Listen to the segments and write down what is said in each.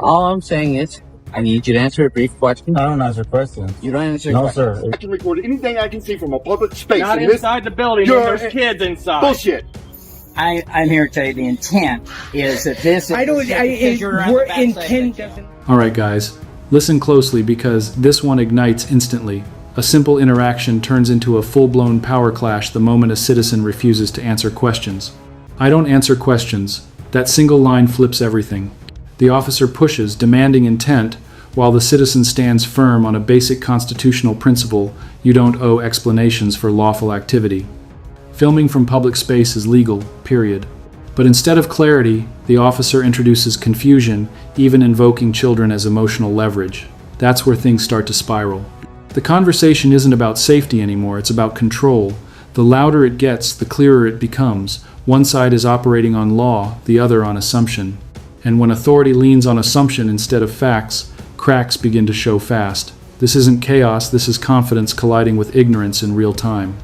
All I'm saying is, I need you to answer a brief question. I don't answer questions. You don't answer No, questions. sir. I can record anything I can see from a public space. Not and inside the building, and there's kids inside. Bullshit. I'm here to tell you the intent is that this is intent doesn't. All right, guys, listen closely because this one ignites instantly. A simple interaction turns into a full-blown power clash the moment a citizen refuses to answer questions. I don't answer questions. That single line flips everything. The officer pushes, demanding intent, while the citizen stands firm on a basic constitutional principle: you don't owe explanations for lawful activity. Filming from public space is legal, period. But instead of clarity, the officer introduces confusion, even invoking children as emotional leverage. That's where things start to spiral. The conversation isn't about safety anymore, it's about control. The louder it gets, the clearer it becomes. One side is operating on law, the other on assumption. And when authority leans on assumption instead of facts, cracks begin to show fast. This isn't chaos, this is confidence colliding with ignorance in real time.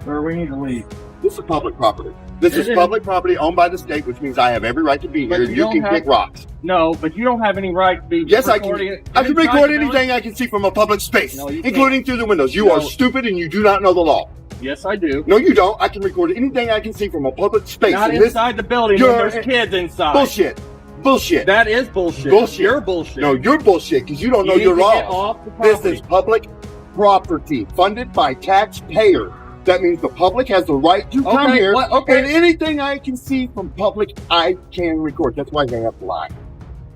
Sir, we need to leave. This is public property. This is public property owned by the state, which means I have every right to be here. You can kick rocks. No, but you don't have any right to be Yes, I recording can. it I can inside record the building? anything I can see from a public space, No, you including through the windows. You are stupid and you do not know the law. Yes, I do. No, you don't. I can record anything I can see from a public space. Not and inside the building, and You're- there's kids inside. Bullshit. Bullshit. That is bullshit. Bullshit. You're bullshit. No, you're bullshit because you don't know You your need to law. get off the This property. is public property funded by taxpayers. That means the public has the right to come here. Okay. And anything I can see from public, I can record. That's why they have to lie.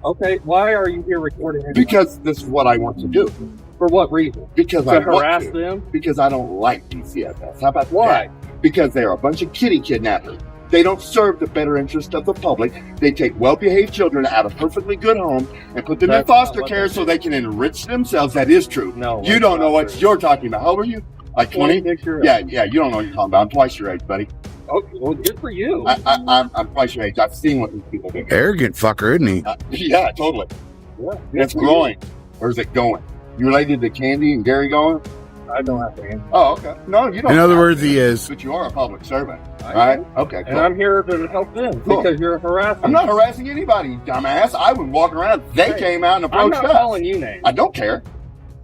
Okay, why are you here recording anyway? Because this is what I want to do. For what reason? Because To I harass want to. them? Because I don't like DCFS. How about Why? that? Because they're a bunch of kitty kidnappers. They don't serve the better interest of the public. They take well-behaved children out of perfectly good homes and put them in That's not foster what care they so do. they can enrich themselves. That is true. No, You that's don't know not what true. you're talking about. How old are you? Like 20? 26 years Yeah, you don't know what you're talking about. I'm twice your age, buddy. old. Okay, well, good for you. I'm twice your age. I've seen what these people do. Arrogant fucker, isn't he? Yeah, totally. Yeah, It's growing. Where's it going? You related to Candy and Gary going? I don't have to answer. Oh, okay. No, you don't. In other have words, to. he is. But you are a public servant, I right? am. Okay, And cool. I'm here to help them Cool. because you're harassing. I'm not harassing anybody, you dumbass. I was walking around. They Hey, came out and I'm approached not us. calling you names. I don't care.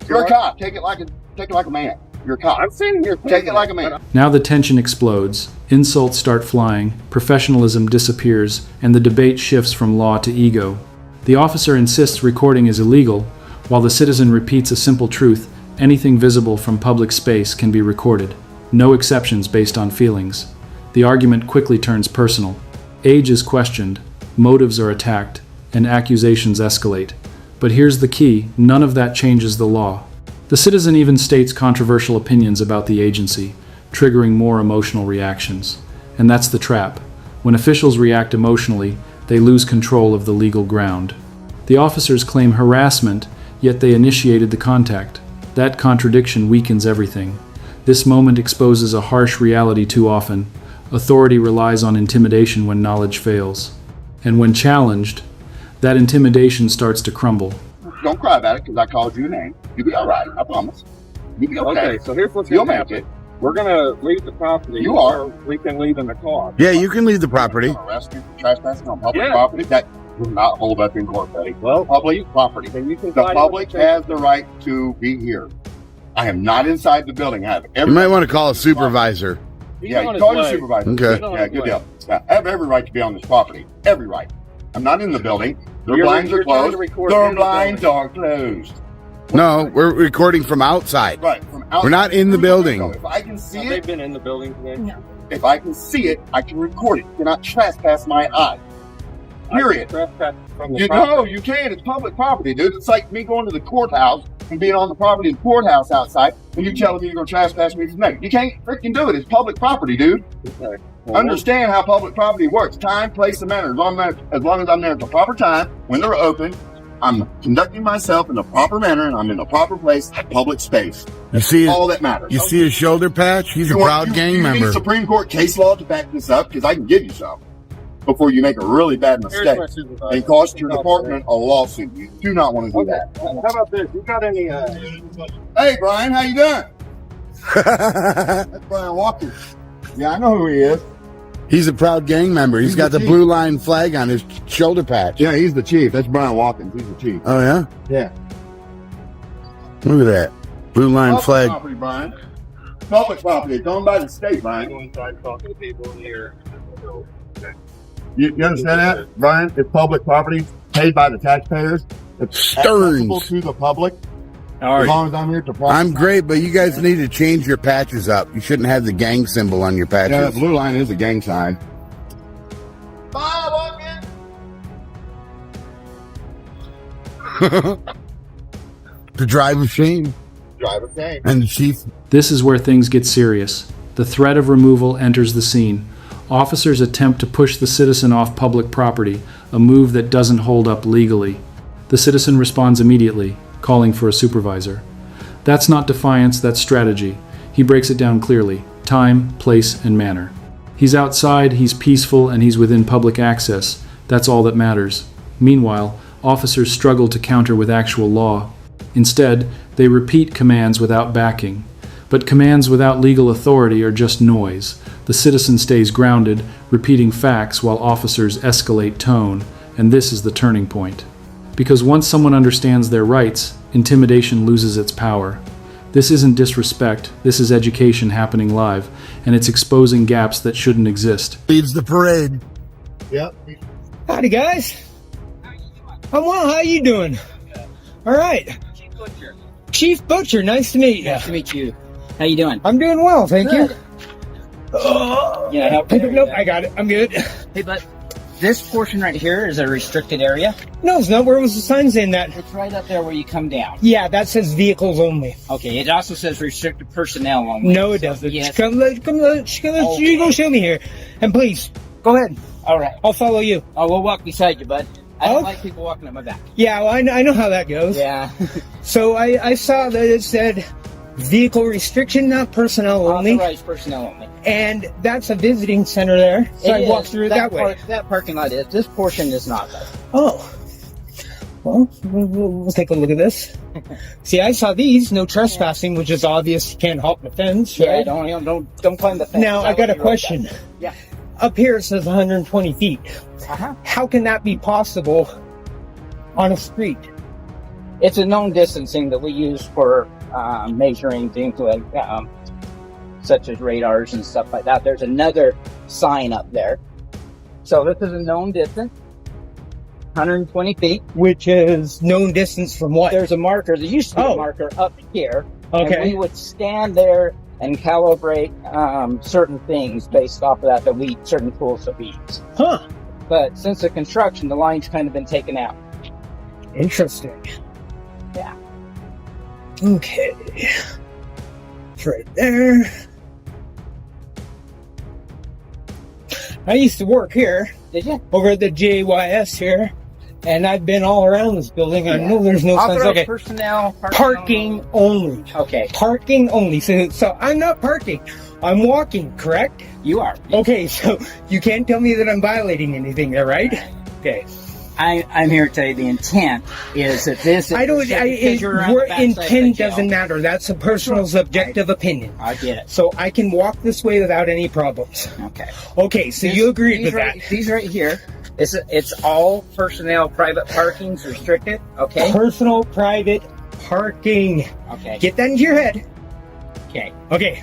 You're a cop. Take it like a man. You're a cop. I'm sitting here. Take it like a man. Now the tension explodes, insults start flying, professionalism disappears, and the debate shifts from law to ego. The officer insists recording is illegal, while the citizen repeats a simple truth: anything visible from public space can be recorded. No exceptions based on feelings. The argument quickly turns personal. Age is questioned, motives are attacked, and accusations escalate. But here's the key: none of that changes the law. The citizen even states controversial opinions about the agency, triggering more emotional reactions. And that's the trap. When officials react emotionally, they lose control of the legal ground. The officers claim harassment, yet they initiated the contact. That contradiction weakens everything. This moment exposes a harsh reality too often. Authority relies on intimidation when knowledge fails. And when challenged, that intimidation starts to crumble. Don't cry about it because I called you a name. You'll be all right. I promise. You'll be okay. Okay, so here's what's You'll going to make happen. it. We're going to leave the property. You are. Or we can leave in the car. Yeah, you can leave the property. Arrest me for trespassing on public Yeah. property. That will not hold up in court, buddy. Well, Public property. then you can The find public what has the right to be here. I am not inside the building. I have every You might want to call a supervisor. He's Yeah, on you his call your way. supervisor. Okay. He's on Yeah, his good way. deal. Yeah, I have every right to be on this property. Every right. I'm not in the building. The You're- blinds are you're trying to closed. record The in the blinds are closed. No, we're recording from outside. Right. From outside. We're not in the building. So if I can see Have they it, been in the building today? if I can see it, I can record it. You cannot trespass my eye. Period. I can trespass from the You property. know, you can't. It's public property, dude. It's like me going to the courthouse and being on the property of the courthouse outside, and you telling me you're going to trespass me from there. You can't freaking do it. It's public property, dude. Okay. Well, Understand how public property works. Time, place, and manner. As long as I'm there at the proper time, when they're open, I'm conducting myself in the proper manner, and I'm in the proper place, public space. You see his, All that matters. you see his shoulder patch? He's a You want- proud gang you member. need Supreme Court case law to back this up, because I can give you some before you make a really bad here's mistake my supervisor. and cost your department a lawsuit. You do not want to do Okay. that. How about this? You got any? Hey, Brian, how you doing? That's Brian Walker. Yeah, I know who he is. He's a proud gang member. He's got the blue line flag on his shoulder patch. Yeah, he's the chief. That's Brian Watkins. He's the chief. Oh, yeah? Yeah. Look at that. Blue line Public flag. property, Brian. Public property. It's owned by the state, Brian. Go inside, talk to the people here. You understand that, Brian? It's public property paid by the taxpayers. It's accessible to the public. All As right. long as I'm here to profit. I'm great, but you guys need to change your patches up. You shouldn't have the gang symbol on your Yeah, that patches. blue line is a gang sign. Bye, Watkins. The drive of shame. Driver gang. And the chief. This is where things get serious. The threat of removal enters the scene. Officers attempt to push the citizen off public property, a move that doesn't hold up legally. The citizen responds immediately, calling for a supervisor. That's not defiance, that's strategy. He breaks it down clearly: time, place, and manner. He's outside, he's peaceful, and he's within public access. That's all that matters. Meanwhile, officers struggle to counter with actual law. Instead, they repeat commands without backing. But commands without legal authority are just noise. The citizen stays grounded, repeating facts while officers escalate tone, and this is the turning point. Because once someone understands their rights, intimidation loses its power. This isn't disrespect, this is education happening live, and it's exposing gaps that shouldn't exist. Leads the parade. Yep. Howdy, guys. I'm well. How you doing? All right. Chief Butcher. Nice to meet you. Nice to meet you. How you doing? I'm doing well, thank you. Yeah, help you. Nope, I got it. I'm good. Hey, but this portion right here is a restricted area. No, it's not. Where was the sign saying that? It's right up there where you come down. Yeah, that says vehicles only. Okay, it also says restricted personnel only. No, it doesn't. Yes. Come, you go show me here. And please, go ahead. All right. I'll follow you. We'll walk beside you, bud. I don't Oh. like people walking at my back. Yeah, well, I know how that goes. Yeah. So I saw that it said vehicle restriction, not personnel only. Authorized personnel only. And that's a visiting center there. So I It walked is. through it that way. That parking lot is. This portion is not, though. Oh. Well, we'll take a look at this. See, I saw these, no trespassing, which is obvious. You can't hop the fence, Yeah, right? don't climb the fence. Now, I got a question. Yeah. Up here it says 120 feet. Uh-huh. How can that be possible on a street? It's a known distancing that we use for measuring things like such as radars and stuff like that. There's another sign up there. So this is a known distance, 120 feet. Which is known distance from what? There's a marker. There used to be a marker up here. Okay. And we would stand there and calibrate certain things based off of that certain tools that we use. Huh. But since the construction, the line's kind of been taken out. Interesting. Yeah. Okay. It's right there. I used to work here, Did you? over at the JYS here, and I've been all around this building. I know there's no signs. Authorized Okay. personnel. Parking only. Okay. Parking only. So I'm not parking. I'm walking, correct? You are. Okay, so you can't tell me that I'm violating anything there, right? Okay. I'm here to tell you the intent is that this. Intent doesn't matter. That's a personal subjective opinion. I get it. So I can walk this way without any problems. Okay. Okay, so you agreed with that. These right here. It's all personnel private parking's restricted. Okay. Personal private parking. Okay. Get that into your head. Okay. Okay.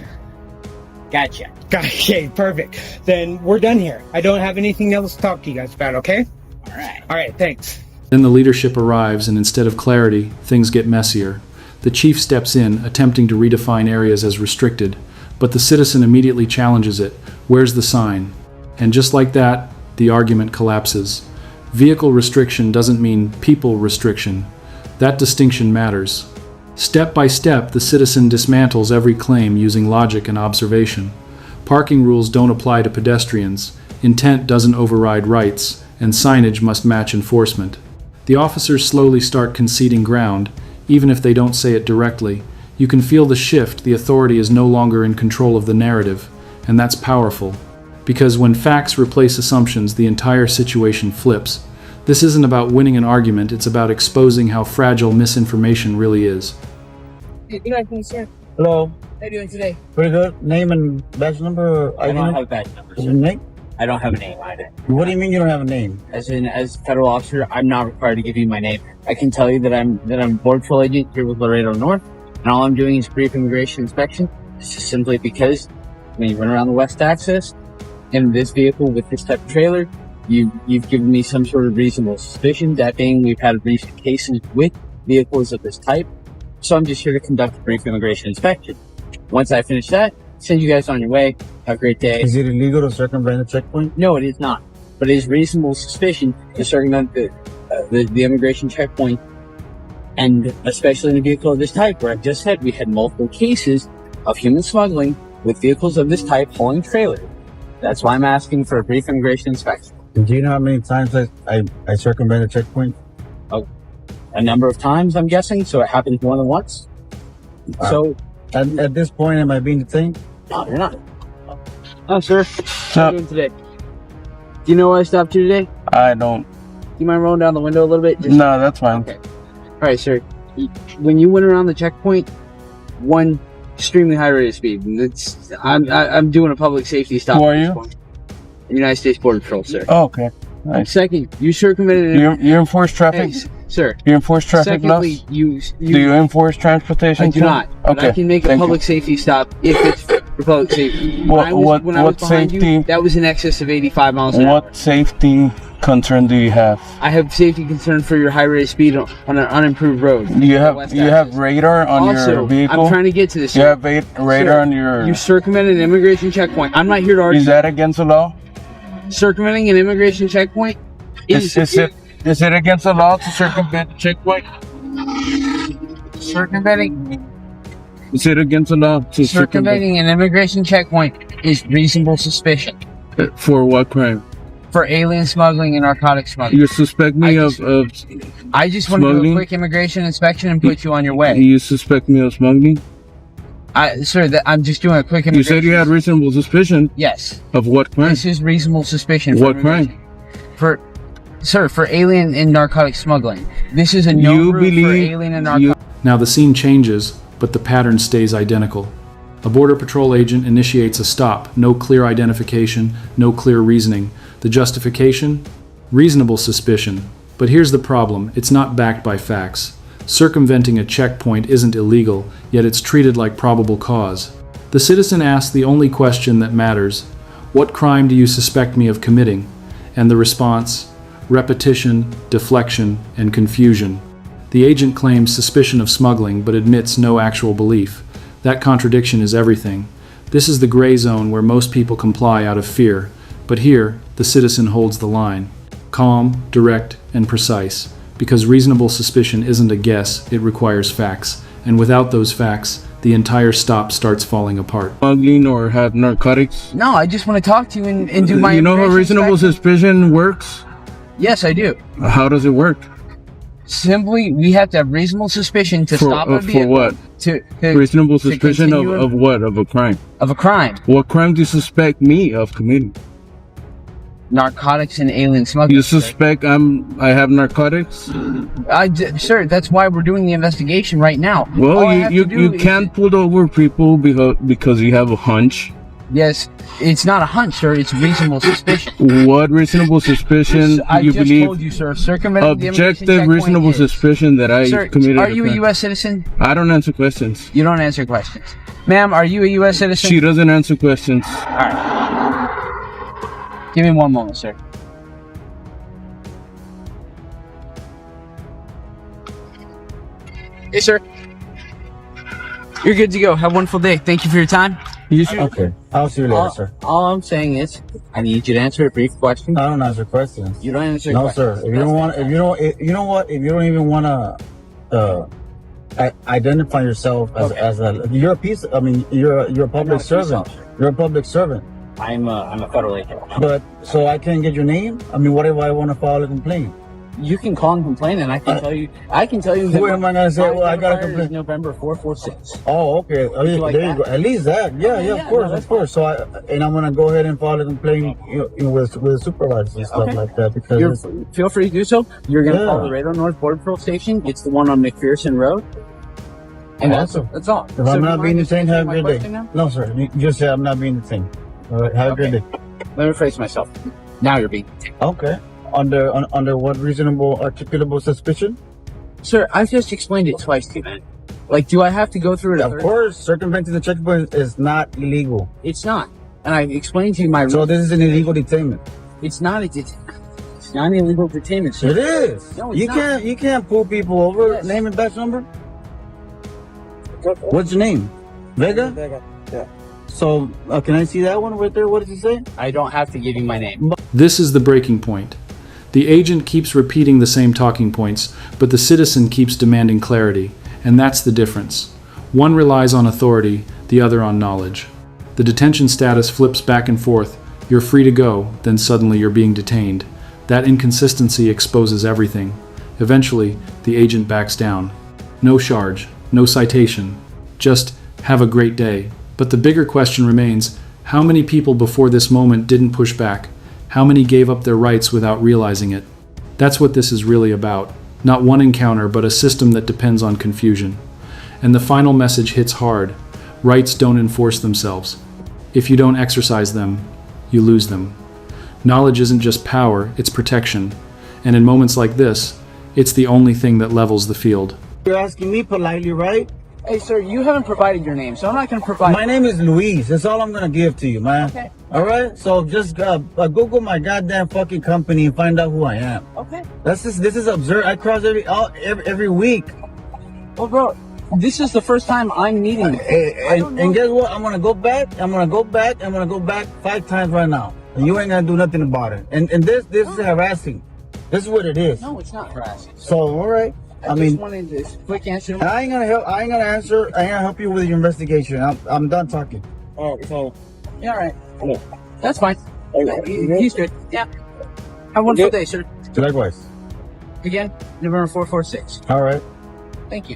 Gotcha. Okay, perfect. Then we're done here. I don't have anything else to talk to you guys about, okay? All right. All right, thanks. Then the leadership arrives, and instead of clarity, things get messier. The chief steps in, attempting to redefine areas as restricted, but the citizen immediately challenges it. Where's the sign? And just like that, the argument collapses. Vehicle restriction doesn't mean people restriction. That distinction matters. Step by step, the citizen dismantles every claim using logic and observation. Parking rules don't apply to pedestrians. Intent doesn't override rights, and signage must match enforcement. The officers slowly start conceding ground, even if they don't say it directly. You can feel the shift. The authority is no longer in control of the narrative, and that's powerful. Because when facts replace assumptions, the entire situation flips. This isn't about winning an argument, it's about exposing how fragile misinformation really is. Hey, good afternoon, sir. Hello. How are you doing today? Pretty good. Name and badge number or I ID don't number? have badge numbers. Is it Nick? I don't have a name either. What do you mean you don't have a name? As a federal officer, I'm not required to give you my name. I can tell you that I'm Border Patrol agent here with Laredo North, and all I'm doing is brief immigration inspection. It's just simply because when you run around the West Axis in this vehicle with this type of trailer, you've given me some sort of reasonable suspicion. That being, we've had recent cases with vehicles of this type. So I'm just here to conduct a brief immigration inspection. Once I finish that, send you guys on your way. Have a great day. Is it illegal to circumvent a checkpoint? No, it is not. But it is reasonable suspicion to circumvent the immigration checkpoint, and especially in a vehicle of this type, where I've just said we had multiple cases of human smuggling with vehicles of this type hauling trailers. That's why I'm asking for a brief immigration inspection. Do you know how many times I circumvent a checkpoint? A number of times, I'm guessing, so it happens more than once. So, At this point, am I being detained? no, you're not. Oh, sir. How are you doing today? Do you know why I stopped you today? I don't. Do you mind rolling down the window a little bit? No, that's fine. Okay. All right, sir. When you went around the checkpoint, one extremely high rate of speed. And I'm doing a public safety stop. Who are you? United States Border Patrol, sir. Oh, okay. Nice. Second, you circumvented. You enforce traffic? Hey, sir. You enforce traffic Secondly, laws? you Do you enforce transportation? I do too? not. But Okay. I can make a thank public safety stop if it's for public safety. What- When I was what behind safety- You, that was in excess of 85 miles an hour. What safety concern do you have? I have safety concern for your high rate of speed on an unimproved road. You have West you have Axis. radar on Also, your vehicle? I'm trying to get to this. You sir. have radar Sir, on your... You circumvented an immigration checkpoint. I'm not here to argue. Is that against the law? Circumventing an immigration checkpoint Is it against the law to circumvent a checkpoint? circumventing Is it against the law to circumventing an immigration checkpoint is reasonable suspicion For what crime? for alien smuggling and narcotic smuggling. You suspect me I of I just want to do a smuggling? quick immigration inspection and put you on your way. You suspect me of smuggling? Sir, I'm just doing a quick You immigration. said you had reasonable suspicion Yes, of what crime? this is reasonable suspicion. What crime? For alien and narcotic smuggling. This is a no You route for believe alien and narcotic. Now the scene changes, but the pattern stays identical. A Border Patrol agent initiates a stop, no clear identification, no clear reasoning. The justification? Reasonable suspicion. But here's the problem, it's not backed by facts. Circumventing a checkpoint isn't illegal, yet it's treated like probable cause. The citizen asks the only question that matters: what crime do you suspect me of committing? And the response: repetition, deflection, and confusion. The agent claims suspicion of smuggling but admits no actual belief. That contradiction is everything. This is the gray zone where most people comply out of fear, but here, the citizen holds the line. Calm, direct, and precise. Because reasonable suspicion isn't a guess, it requires facts. And without those facts, the entire stop starts falling apart. Smuggling or have narcotics? No, I just want to talk to you and do my. You know how immigration reasonable inspection. suspicion works? Yes, I do. How does it work? Simply, we have to have reasonable suspicion to stop a vehicle. For what? To Reasonable suspicion continue of what? Of a crime? of a crime, What crime do you suspect me of committing? narcotics and alien smuggling. You suspect I have narcotics? Sir, that's why we're doing the investigation right now. All I Well, have to do you is- can't pull over people because you have a hunch. Yes, it's not a hunch, sir. It's reasonable suspicion. What reasonable suspicion I do you just believe? told you, sir. Circumventing the immigration Objective checkpoint reasonable is- suspicion that I Sir, committed are a you a crime. U.S. citizen? I don't answer questions. You don't answer questions. Ma'am, are you a U.S. citizen? She doesn't answer questions. All right. Give me one moment, sir. Hey, sir. You're good to go. Have a wonderful day. Thank you for your time. Okay. I'll see you later, sir. All I'm saying is, I need you to answer a brief question. I don't answer questions. You don't answer No, questions. sir. If you don't want, you know what? If you don't even want to identify yourself as a, you're a piece. I mean, you're a not a public police servant. officer. You're a public servant. I'm a federal agent. But so I can't get your name. I mean, what if I want to file a complaint? You can call and complain, and I can tell you. I can tell you. Who am I gonna say? my Well, I gotta identifier is complain. November 446. Oh, okay. Oh, you like there you that? go. At least that. Yeah, Yeah, of course, no, that's of course. So I'm gonna go ahead and file a complaint with supervisors and stuff Okay. like that because Feel free to do so. You're gonna Yeah. call the Laredo North Border Patrol Station. It's the one on McPherson Road. And Awesome. that's all. if I'm not being detained, have a my great question day. now? No, sir. You just say I'm not being detained. All right. Have a great Okay. day. Let me rephrase myself. Now you're being detained. Okay. Under what reasonable articulable suspicion? Sir, I've just explained it twice to you, man. Like, do I have to go through it? Of course, circumventing the checkpoint is not illegal. It's not. And I explained to you my. So this is an illegal detainment. It's not a It's not an illegal detainment, sir. It is. No, it's you not. You can't pull people over. Yes. Name and badge number. What's your name? Vega. Vega. Yeah. So can I see that one right there? What does it say? I don't have to give you my name. This is the breaking point. The agent keeps repeating the same talking points, but the citizen keeps demanding clarity, and that's the difference. One relies on authority, the other on knowledge. The detention status flips back and forth. You're free to go, then suddenly you're being detained. That inconsistency exposes everything. Eventually, the agent backs down. No charge, no citation, just have a great day. But the bigger question remains, how many people before this moment didn't push back? How many gave up their rights without realizing it? That's what this is really about. Not one encounter, but a system that depends on confusion. And the final message hits hard. Rights don't enforce themselves. If you don't exercise them, you lose them. Knowledge isn't just power, it's protection. And in moments like this, it's the only thing that levels the field. You're asking me politely, right? Hey, sir, you haven't provided your name, so I'm not going to provide. My name is Luis. That's all I'm gonna give to you, man. Okay. All right. So just Google my goddamn fucking company and find out who I am. Okay. This is absurd. I cross every week. Well, bro, this is the first time I'm meeting you. And guess what? I'm gonna go back. I'm gonna go back 5 times right now, and you ain't gonna do nothing about it. And this is harassing. This is what it is. No, it's not harassing. So all right. I just mean, wanted this quick answer. I ain't gonna help. I ain't gonna answer. I ain't gonna help you with your investigation. I'm done talking. Oh, so. Yeah, all right. Yeah. That's fine. He's good. Yeah. Have a wonderful day, sir. Likewise. Again, November 446. All right. Thank you.